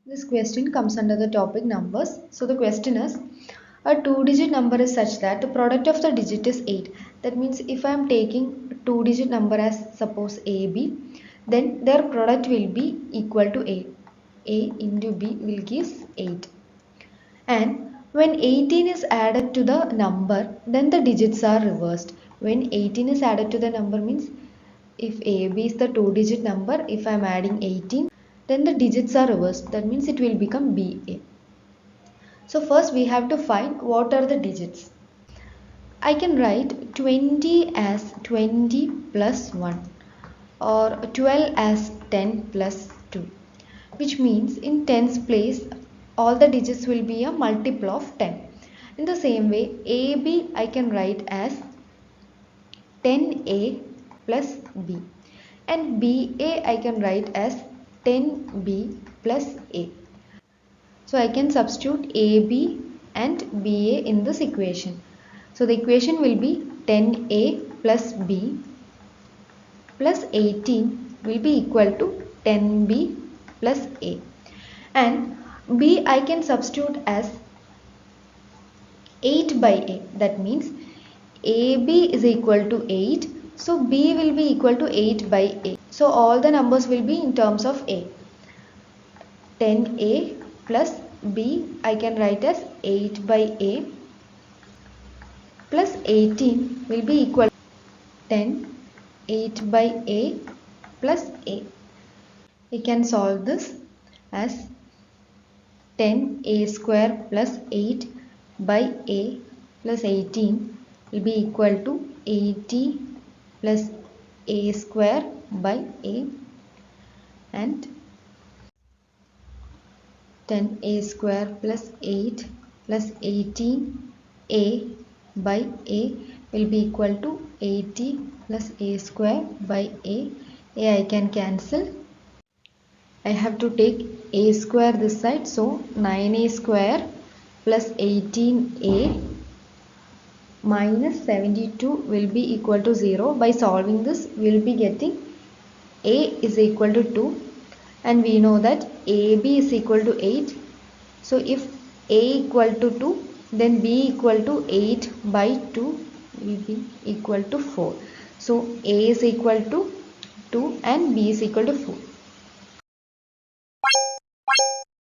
This question comes under the topic numbers. So the question is, a two-digit number is such that the product of the digit is 8. That means if I am taking a two-digit number as suppose AB, then their product will be equal to 8. A into B will give 8. And when 18 is added to the number, then the digits are reversed. When 18 is added to the number means if AB is the two-digit number, if I am adding 18, then the digits are reversed. That means it will become BA. So first we have to find what are the digits. I can write 20 as 20 plus 1 or 12 as 10 plus 2, which means in tens place all the digits will be a multiple of 10. In the same way, AB I can write as 10A plus B, and BA I can write as 10B plus A. So I can substitute AB and BA in this equation. So the equation will be 10A plus B plus 18 will be equal to 10B plus A. And B I can substitute as 8 by A. That means AB is equal to 8. So B will be equal to 8 by A. So all the numbers will be in terms of A. 10A plus B I can write as 8 by A plus 18 will be equal to 10 8 by A plus A. We can solve this as 10A square plus 8 by A plus 18 will be equal to 80 plus A square by A, and 10A square plus 8 plus 18A by A will be equal to 80 plus A square by A. A I can cancel. I have to take A square this side, so 9A square plus 18A minus 72 will be equal to 0. By solving this, we will be getting A is equal to 2, and we know that AB is equal to 8. So if A equal to 2, then B equal to 8 by 2 will be equal to 4. So A is equal to 2 and B is equal to 4.